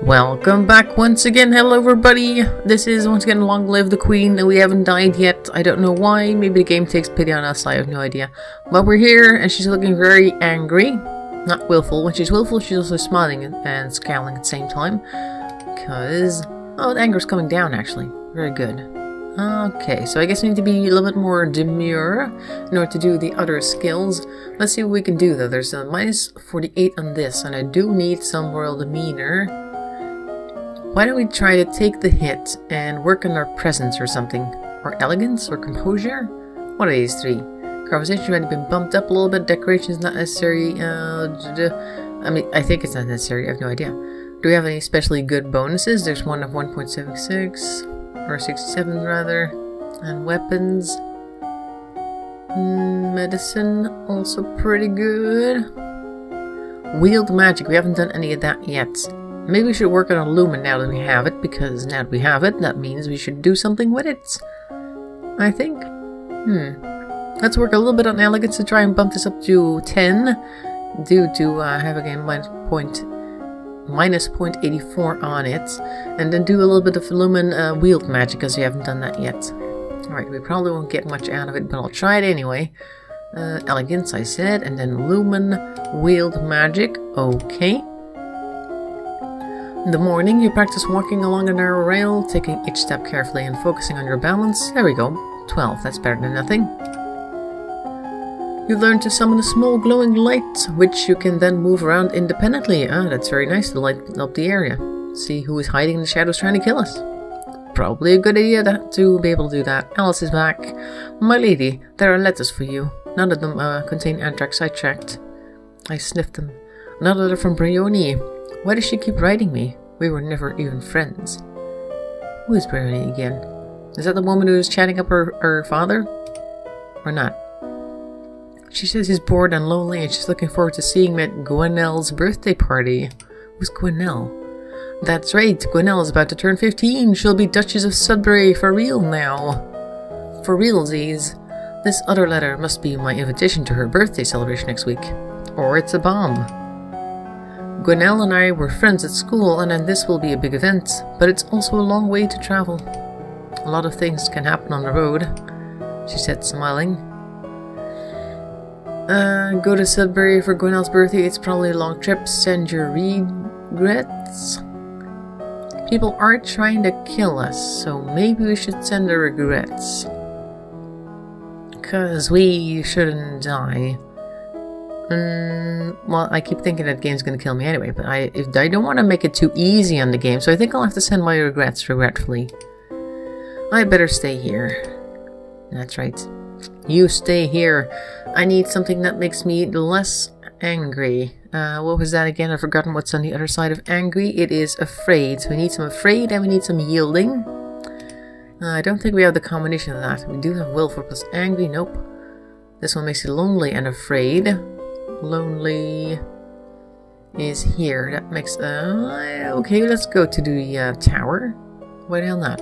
Welcome back once again. Hello everybody. This is once again Long Live the Queen, and we haven't died yet. I don't know why. Maybe the game takes pity on us. I have no idea. But we're here and she's looking very angry. Not willful. When she's willful, she's also smiling and scowling at the same time. Because... oh, the anger's coming down actually. Very good. Okay, so I guess we need to be a little bit more demure in order to do the other skills. Let's see what we can do though. There's a minus 48 on this, and I do need some royal demeanor. Why don't we try to take the hit and work on our presence or something? Or elegance or composure? One of these three. Conversation's already been bumped up a little bit. Decoration's not necessary. I mean, I think it's not necessary. I have no idea. Do we have any especially good bonuses? There's one of 1.76. Or 67 rather. And weapons. Medicine, also pretty good. Wield magic. We haven't done any of that yet. Maybe we should work on Lumen now that we have it, because now that we have it, that means we should do something with it. I think. Let's work a little bit on elegance to try and bump this up to 10, due to having a minus 0.84 on it, and then do a little bit of Lumen wield magic, because we haven't done that yet. Alright, we probably won't get much out of it, but I'll try it anyway. Elegance, I said, and then Lumen wield magic. Okay. In the morning, you practice walking along a narrow rail, taking each step carefully and focusing on your balance. There we go. 12, that's better than nothing. You learn to summon a small glowing light, which you can then move around independently. Ah, that's very nice to light up the area. See who is hiding in the shadows trying to kill us. Probably a good idea to be able to do that. Alice is back. My lady, there are letters for you. None of them contain anthrax. I checked. I sniffed them. Another letter from Brioni. Why does she keep writing me? We were never even friends. Who is Brioni again? Is that the woman who is chatting up her father? Or not? She says he's bored and lonely and she's looking forward to seeing me at Gwenelle's birthday party. Who's Gwenelle? That's right, Gwenelle is about to turn 15. She'll be Duchess of Sudbury for real now. For realsies. This other letter must be my invitation to her birthday celebration next week. Or it's a bomb. Gwenelle and I were friends at school, and then this will be a big event, but it's also a long way to travel. A lot of things can happen on the road, she said, smiling. Go to Sudbury for Gwenelle's birthday. It's probably a long trip. Send your regrets. People are trying to kill us, so maybe we should send our regrets. 'Cause we shouldn't die. Well, I keep thinking that game's gonna kill me anyway, but I don't want to make it too easy on the game, so I think I'll have to send my regrets regretfully. I better stay here. That's right. You stay here. I need something that makes me less angry. What was that again? I've forgotten what's on the other side of angry. It is afraid. So we need some afraid and we need some yielding. I don't think we have the combination of that. We do have willful plus angry. Nope. This one makes you lonely and afraid. Lonely is here. That makes... okay, let's go to the tower. Why the hell not?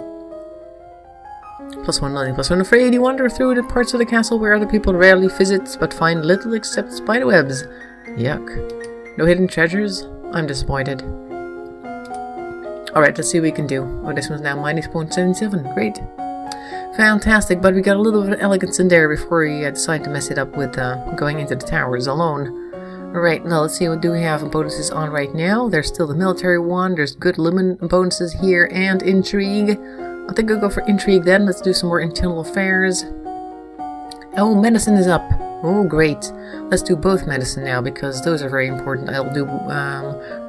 Plus one lonely, plus one afraid. You wander through the parts of the castle where other people rarely visit, but find little except spiderwebs. Yuck. No hidden treasures? I'm disappointed. Alright, let's see what we can do. Oh, this one's now minus 0.77. Great. Fantastic, but we got a little bit of elegance in there before we decide to mess it up with going into the towers alone. Alright, now let's see what do we have bonuses on right now. There's still the military one, there's good Lumen bonuses here, and intrigue. I think I'll go for intrigue then. Let's do some more internal affairs. Oh, medicine is up. Oh, great. Let's do both medicine now, because those are very important. I'll do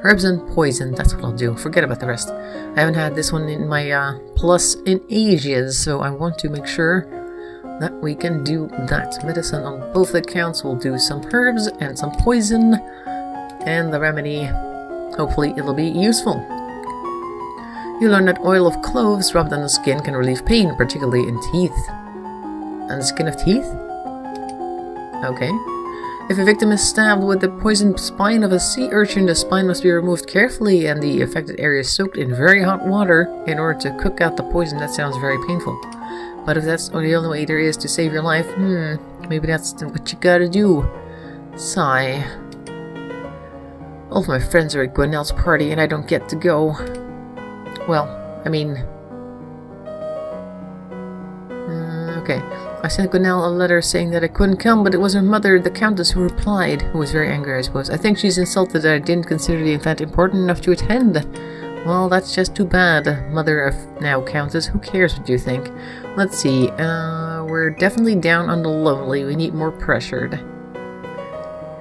herbs and poison. That's what I'll do. Forget about the rest. I haven't had this one in my plus in ages, so I want to make sure that we can do that. Medicine on both accounts. We'll do some herbs and some poison. And the remedy, hopefully it'll be useful. You learn that oil of cloves rubbed on the skin can relieve pain, particularly in teeth. On the skin of teeth? Okay. If a victim is stabbed with the poisoned spine of a sea urchin, the spine must be removed carefully and the affected area soaked in very hot water in order to cook out the poison. That sounds very painful. But if that's the only way there is to save your life, maybe that's what you gotta do. Sigh. All of my friends are at Gwenelle's party and I don't get to go. Well, I mean... okay. I sent Gwenelle a letter saying that I couldn't come, but it was her mother, the Countess, who replied, who was very angry, I suppose. I think she's insulted that I didn't consider the event important enough to attend. Well, that's just too bad, Mother of now Countess. Who cares what you think? Let's see. We're definitely down on the lonely. We need more pressured.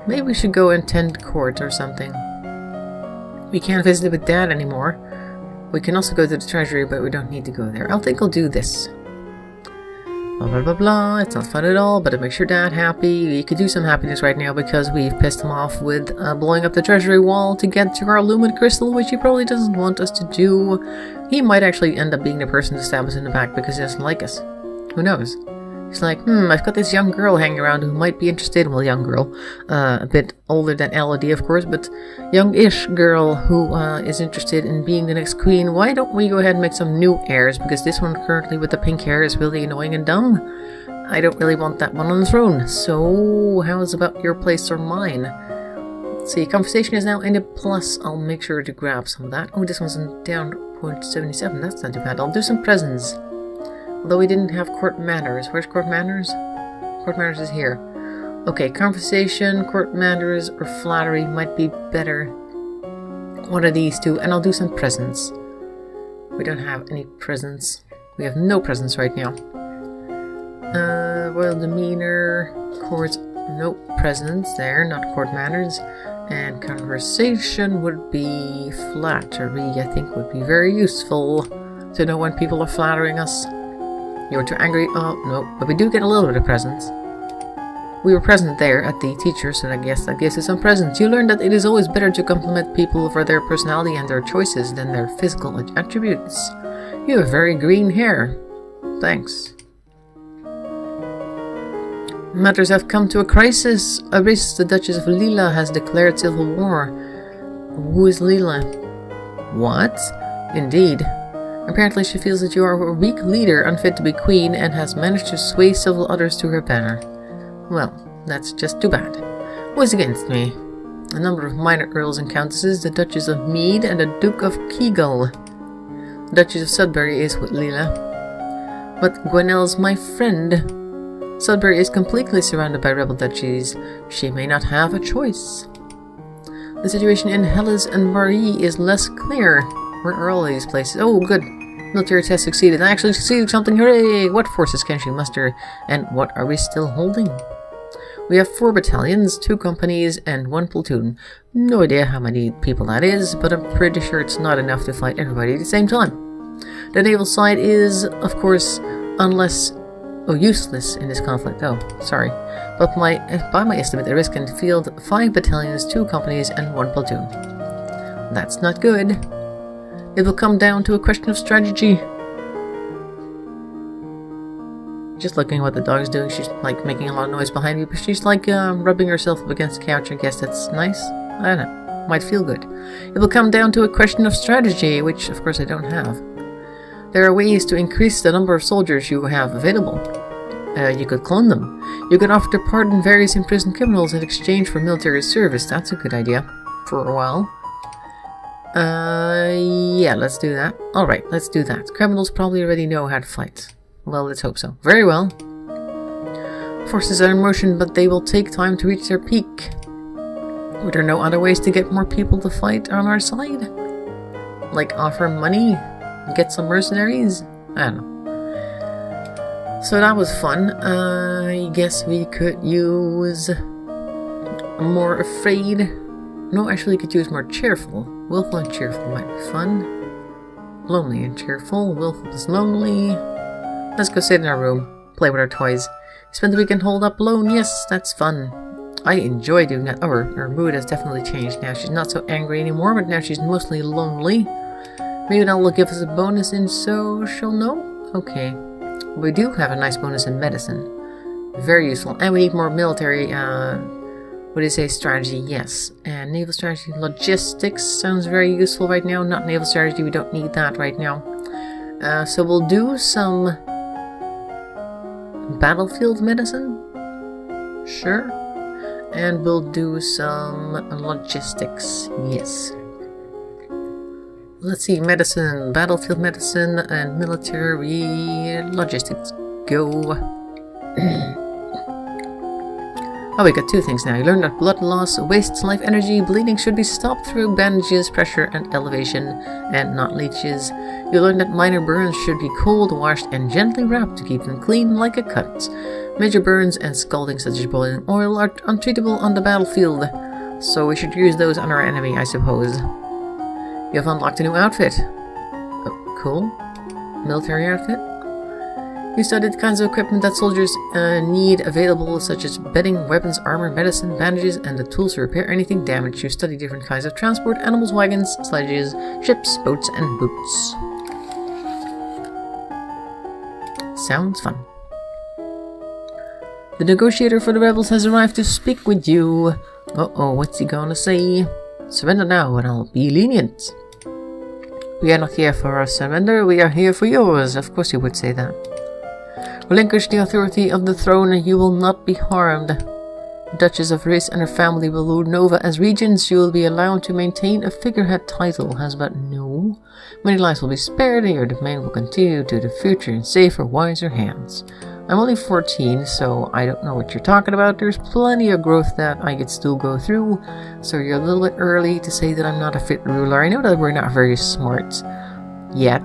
Maybe we should go and attend court or something. We can't visit with Dad anymore. We can also go to the treasury, but we don't need to go there. I think I'll do this. Blah blah blah blah, it's not fun at all, but it makes your dad happy. We could do some happiness right now because we've pissed him off with blowing up the treasury wall to get to our lumen crystal, which he probably doesn't want us to do. He might actually end up being the person to stab us in the back because he doesn't like us. Who knows? He's like, I've got this young girl hanging around who might be interested. Well, young girl. A bit older than Elodie, of course, but young-ish girl who is interested in being the next queen. Why don't we go ahead and make some new heirs? Because this one currently with the pink hair is really annoying and dumb. I don't really want that one on the throne. So, how's about your place or mine? Let's see, conversation is now in a plus. I'll make sure to grab some of that. Oh, this one's in down 0.77. That's not too bad. I'll do some presents. Although we didn't have court manners. Where's court manners? Court manners is here. Okay, conversation, court manners, or flattery might be better. One of these two, and I'll do some presents. We don't have any presents. We have no presents right now. Royal demeanor, court, no presents there, not court manners. And conversation would be flattery, I think would be very useful to know when people are flattering us. You're too angry? Oh, no. But we do get a little bit of presents. We were present there at the teacher, so I guess that gives us some presents. You learned that it is always better to compliment people for their personality and their choices than their physical attributes. You have very green hair. Thanks. Matters have come to a crisis. Aris, the Duchess of Lila, has declared civil war. Who is Lila? What? Indeed. Apparently she feels that you are a weak leader, unfit to be queen, and has managed to sway several others to her banner. Well, that's just too bad. Who is against me? A number of minor earls and countesses, the Duchess of Mead and the Duke of Kegel. The Duchess of Sudbury is with Lila. But Gwenelle's my friend. Sudbury is completely surrounded by rebel duchies. She may not have a choice. The situation in Helles and Marie is less clear. Where are all these places? Oh, good. Military test succeeded. I actually succeeded something. Hooray! What forces can she muster? And what are we still holding? We have 4 battalions, 2 companies, and 1 platoon. No idea how many people that is, but I'm pretty sure it's not enough to fight everybody at the same time. The naval side is, of course, useless in this conflict. Oh, sorry. But by my estimate, the risk can field 5 battalions, 2 companies, and 1 platoon. That's not good. It will come down to a question of strategy. Just looking at what the dog's doing, she's like making a lot of noise behind me, but she's like rubbing herself up against the couch. I guess that's nice. I don't know. Might feel good. It will come down to a question of strategy, which of course I don't have. There are ways to increase the number of soldiers you have available. You could clone them. You could offer to pardon various imprisoned criminals in exchange for military service. That's a good idea. For a while. Yeah, let's do that. Alright, let's do that. Criminals probably already know how to fight. Well, let's hope so. Very well. Forces are in motion, but they will take time to reach their peak. Were there no other ways to get more people to fight on our side? Like offer money? Get some mercenaries? I don't know. So that was fun. I guess we could use more afraid. No, actually you could use more cheerful. Willful and cheerful might be fun. Lonely and cheerful. Willful is lonely. Let's go sit in our room. Play with our toys. Spend the weekend holed up alone. Yes, that's fun. I enjoy doing that. Oh, her mood has definitely changed now. She's not so angry anymore, but now she's mostly lonely. Maybe that will give us a bonus in social? No? Okay. We do have a nice bonus in medicine. Very useful. And we need more military, what do you say, strategy? Yes. And naval strategy, logistics sounds very useful right now. Not naval strategy, we don't need that right now. So we'll do some battlefield medicine. Sure. and we'll do some logistics. Yes. Let's see, medicine, battlefield medicine, and military logistics. Go. Oh, we got two things now. You learned that blood loss wastes life energy. Bleeding should be stopped through bandages, pressure, and elevation, and not leeches. You learned that minor burns should be cold, washed, and gently wrapped to keep them clean like a cut. Major burns and scalding, such as boiling oil, are untreatable on the battlefield, so we should use those on our enemy, I suppose. You have unlocked a new outfit. Oh, cool. Military outfit. You studied the kinds of equipment that soldiers need available, such as bedding, weapons, armor, medicine, bandages, and the tools to repair anything damaged. You study different kinds of transport, animals, wagons, sledges, ships, boats, and boots. Sounds fun. The negotiator for the rebels has arrived to speak with you. Uh-oh, what's he gonna say? Surrender now and I'll be lenient. We are not here for our surrender, we are here for yours. Of course you would say that. Relinquish the authority of the throne and you will not be harmed. The Duchess of Riz and her family will rule Nova as regents. You will be allowed to maintain a figurehead title. But no. Many lives will be spared and your domain will continue to the future in safer, wiser hands. I'm only 14, so I don't know what you're talking about. There's plenty of growth that I could still go through, so you're a little bit early to say that I'm not a fit ruler. I know that we're not very smart yet.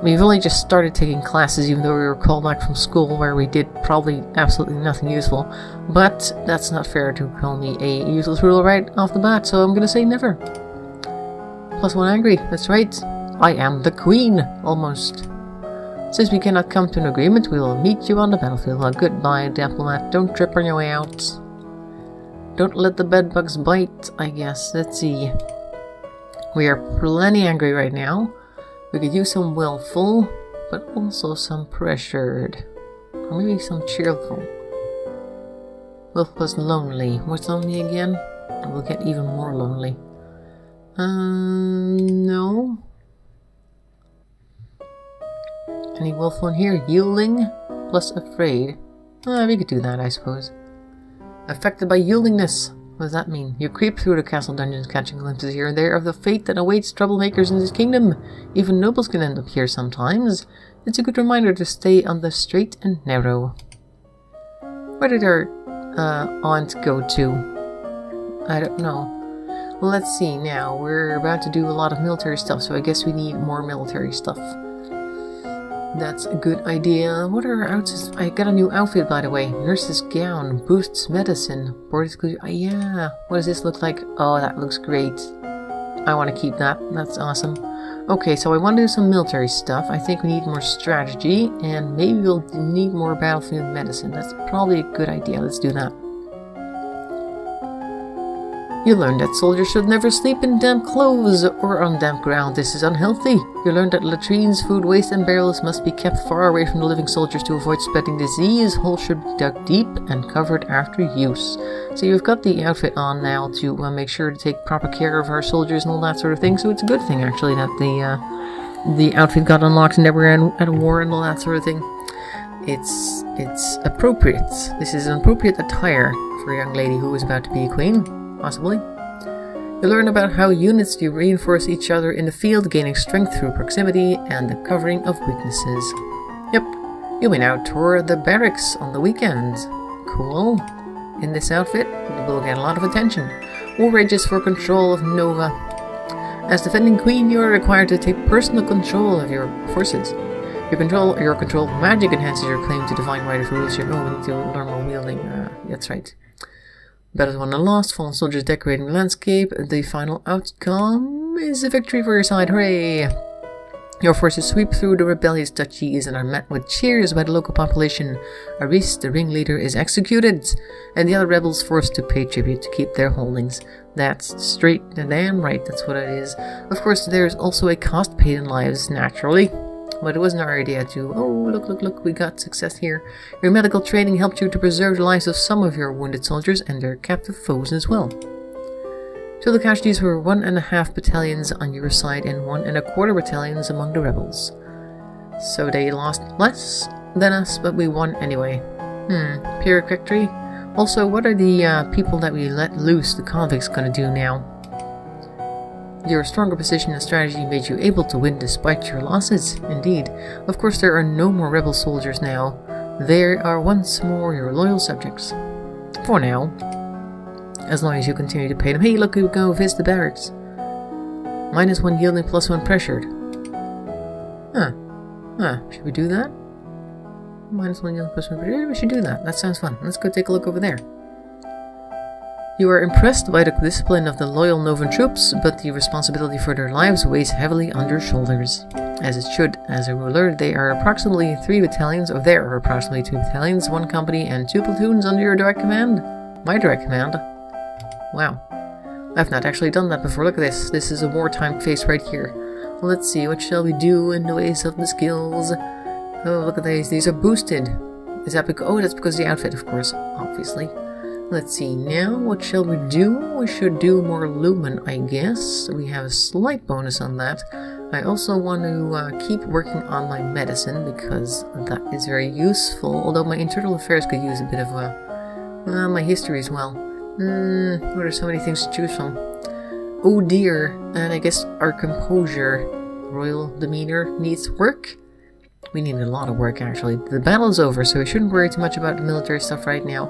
We've only just started taking classes, even though we were called back from school where we did probably absolutely nothing useful. But that's not fair to call me a useless ruler right off the bat, so I'm gonna say never. +1 angry, that's right. I am the queen, almost. Since we cannot come to an agreement, we will meet you on the battlefield. Well, goodbye, diplomat. Don't trip on your way out. Don't let the bedbugs bite, I guess. Let's see. We are plenty angry right now. We could use some willful, but also some pressured. Or maybe some cheerful. Willful plus lonely. What's lonely again? We'll get even more lonely. No. Any willful in here? Yielding plus afraid. We could do that, I suppose. Affected by yieldingness. What does that mean? You creep through the castle dungeons, catching glimpses here and there of the fate that awaits troublemakers in this kingdom. Even nobles can end up here sometimes. It's a good reminder to stay on the straight and narrow. Where did our aunt go to? I don't know. Well, let's see now. We're about to do a lot of military stuff, so I guess we need more military stuff. That's a good idea. What are our outfits? I got a new outfit, by the way. Nurse's gown. Boosts medicine. Board exclusion. Yeah. What does this look like? Oh, that looks great. I want to keep that. That's awesome. Okay, so I want to do some military stuff. I think we need more strategy. And maybe we'll need more battlefield medicine. That's probably a good idea. Let's do that. You learned that soldiers should never sleep in damp clothes or on damp ground. This is unhealthy. You learned that latrines, food waste, and barrels must be kept far away from the living soldiers to avoid spreading disease. Holes should be dug deep and covered after use. So you've got the outfit on now to make sure to take proper care of our soldiers and all that sort of thing. So it's a good thing, actually, that the outfit got unlocked and never at a war and all that sort of thing. It's appropriate. This is an appropriate attire for a young lady who is about to be a queen. Possibly. You learn about how units do reinforce each other in the field, gaining strength through proximity and the covering of weaknesses. Yep, you may now tour the barracks on the weekends. Cool. In this outfit, we'll get a lot of attention. War rages for control of Nova. As defending queen, you are required to take personal control of your forces. Your control of magic enhances your claim to divine right of rules. We need to learn more wielding. That's right. Battles won and lost, fallen soldiers decorating the landscape. The final outcome is a victory for your side. Hooray! Your forces sweep through the rebellious duchies and are met with cheers by the local population. Aris, the ringleader, is executed, and the other rebels forced to pay tribute to keep their holdings. That's straight and damn right, that's what it is. Of course, there's also a cost paid in lives, naturally. But it wasn't our idea to, oh, look, we got success here. Your medical training helped you to preserve the lives of some of your wounded soldiers and their captive foes as well. Total casualties were 1.5 battalions on your side and 1.25 battalions among the rebels. So they lost less than us, but we won anyway. Pyrrhic victory? Also, what are the people that we let loose, the convicts, gonna do now? Your stronger position and strategy made you able to win despite your losses. Indeed. Of course, there are no more rebel soldiers now. They are once more your loyal subjects. For now. As long as you continue to pay them. Hey, look, we go visit the barracks. -1 yielding, +1 pressured. Should we do that? -1 yielding, +1 pressured. We should do that. That sounds fun. Let's go take a look over there. You are impressed by the discipline of the loyal Novan troops, but the responsibility for their lives weighs heavily on your shoulders. As it should. As a ruler, there are approximately 2 battalions, 1 company, and 2 platoons under your direct command. My direct command? Wow. I've not actually done that before. Look at this. This is a wartime face right here. Well, let's see. What shall we do in the ways of the skills? Oh, look at these. These are boosted. Is that because... Oh, that's because of the outfit, of course. Obviously. Let's see. Now, what shall we do? We should do more lumen, I guess. We have a slight bonus on that. I also want to keep working on my medicine, because that is very useful. Although my internal affairs could use a bit of my history as well. There are so many things to choose from. Oh dear, and I guess our composure, royal demeanor, needs work. We need a lot of work, actually. The battle is over, so we shouldn't worry too much about the military stuff right now.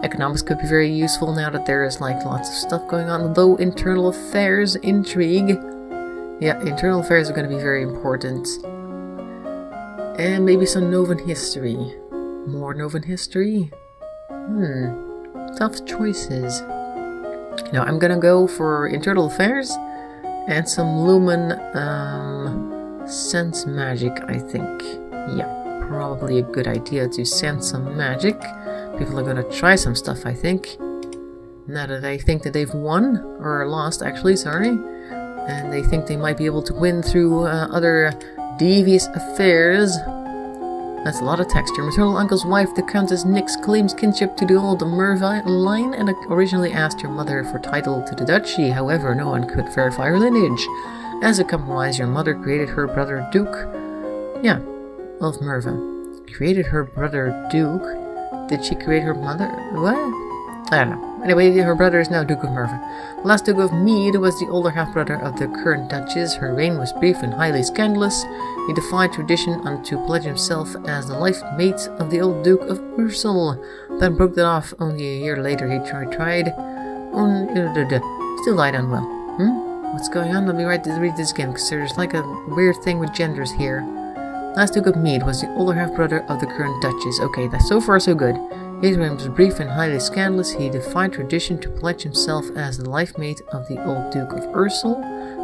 Economics could be very useful now that there is like lots of stuff going on. Though internal affairs, intrigue. Yeah, internal affairs are going to be very important. And maybe some Novan history. More Novan history? Tough choices. No, I'm gonna go for internal affairs and some lumen sense magic, I think. Yeah, probably a good idea to sense some magic. People are gonna try some stuff, I think. Now that they think that they've won, or lost actually, sorry. And they think they might be able to win through other devious affairs. That's a lot of text. Your maternal uncle's wife, the Countess Nix, claims kinship to the old Merva line and originally asked your mother for title to the duchy. However, no one could verify her lineage. As a compromise, your mother created her brother Duke. Yeah, of Merva. Created her brother Duke? Did she create her mother? What? I don't know. Anyway, her brother is now Duke of Merva. The last Duke of Mead was the older half-brother of the current Duchess. Her reign was brief and highly scandalous. He defied tradition to pledge himself as the life mate of the old Duke of Ursel, then broke that off. Only a year later he tried. Still died unwell. What's going on? Let me read this again, because there's like a weird thing with genders here. Last Duke of Mead was the older half-brother of the current Duchess. Okay, that's so far so good. His reign was brief and highly scandalous. He defied tradition to pledge himself as the life mate of the old Duke of Ursel,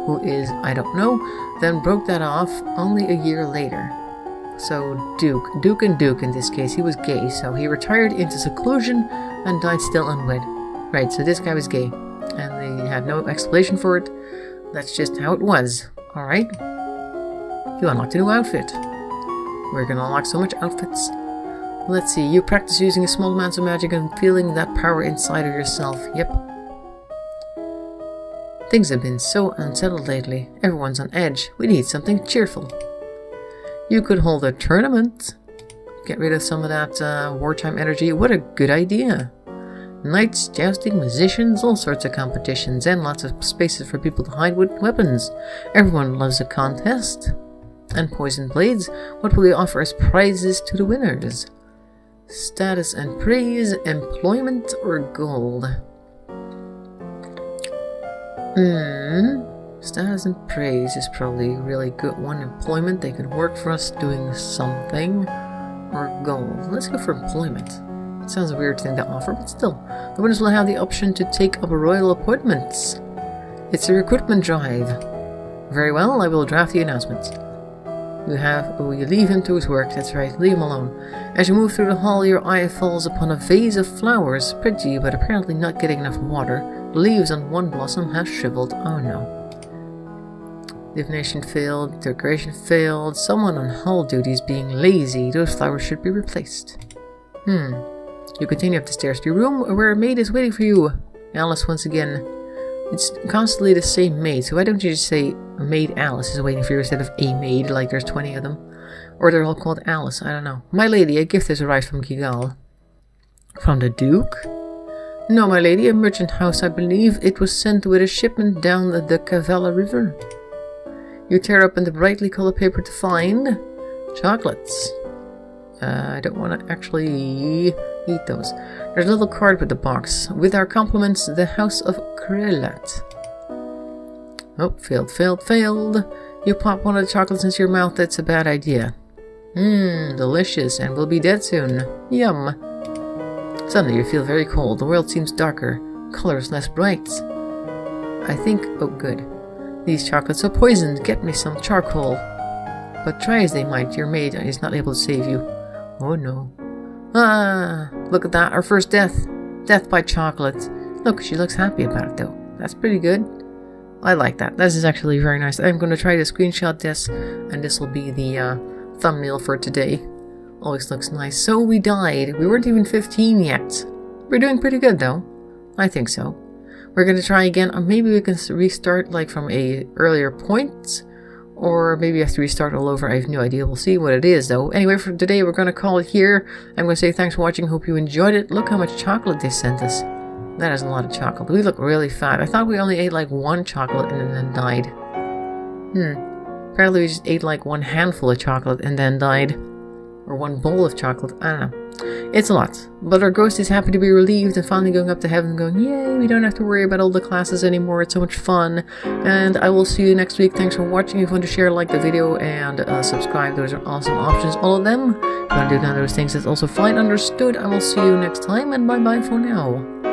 who is, I don't know, then broke that off only a year later. So Duke and Duke in this case, he was gay, so he retired into seclusion and died still unwed. Right, so this guy was gay, and they had no explanation for it. That's just how it was. Alright. You unlocked a new outfit. We're gonna unlock so much outfits. Let's see, you practice using a small amounts of magic and feeling that power inside of yourself. Yep. Things have been so unsettled lately. Everyone's on edge. We need something cheerful. You could hold a tournament. Get rid of some of that wartime energy. What a good idea. Knights, jousting, musicians, all sorts of competitions, and lots of spaces for people to hide with weapons. Everyone loves a contest. And poison blades. What will you offer as prizes to the winners? Status and praise, employment, or gold? Status and praise is probably a really good one. Employment, they could work for us doing something. Or gold. Let's go for employment. It sounds a weird thing to offer, but still. The winners will have the option to take up royal appointments. It's a recruitment drive. Very well, I will draft the announcements. You leave him to his work, that's right, leave him alone. As you move through the hall, your eye falls upon a vase of flowers, pretty but apparently not getting enough water. The leaves on one blossom have shriveled. Oh no. Divination failed, decoration failed, someone on hall duty is being lazy, those flowers should be replaced. You continue up the stairs to your room, where a maid is waiting for you. Alice once again. It's constantly the same maid, so why don't you just say Maid Alice is waiting for you instead of a maid, like there's 20 of them. Or they're all called Alice, I don't know. My lady, a gift has arrived from Gigal. From the Duke? No, my lady, a merchant house, I believe. It was sent with a shipment down the Cavella River. You tear open the brightly colored paper to find chocolates. I don't want to actually eat those. There's a little card with the box. With our compliments, the House of Krellat. Oh, failed. You pop one of the chocolates into your mouth, that's a bad idea. Delicious, and we'll be dead soon. Yum. Suddenly you feel very cold. The world seems darker. Colors less bright. I think, oh good. These chocolates are poisoned. Get me some charcoal. But try as they might, your maid is not able to save you. Oh no. Ah, look at that, our first death. Death by chocolate. Look, she looks happy about it though. That's pretty good. I like that. This is actually very nice. I'm going to try to screenshot this, and this will be the thumbnail for today. Always looks nice. So we died. We weren't even 15 yet. We're doing pretty good though. I think so. We're going to try again. Or maybe we can restart like from a earlier point. Or maybe I have to restart all over. I have no idea. We'll see what it is though. Anyway, for today we're going to call it here. I'm going to say thanks for watching. Hope you enjoyed it. Look how much chocolate they sent us. That is a lot of chocolate. We look really fat. I thought we only ate like one chocolate and then died. Apparently we just ate like one handful of chocolate and then died. Or one bowl of chocolate. I don't know. It's a lot. But our ghost is happy to be relieved and finally going up to heaven going, yay, we don't have to worry about all the classes anymore. It's so much fun. And I will see you next week. Thanks for watching. If you want to share, like the video, and subscribe, those are awesome options. All of them. If you want to do none of those things, that's also fine. Understood. I will see you next time. And bye-bye for now.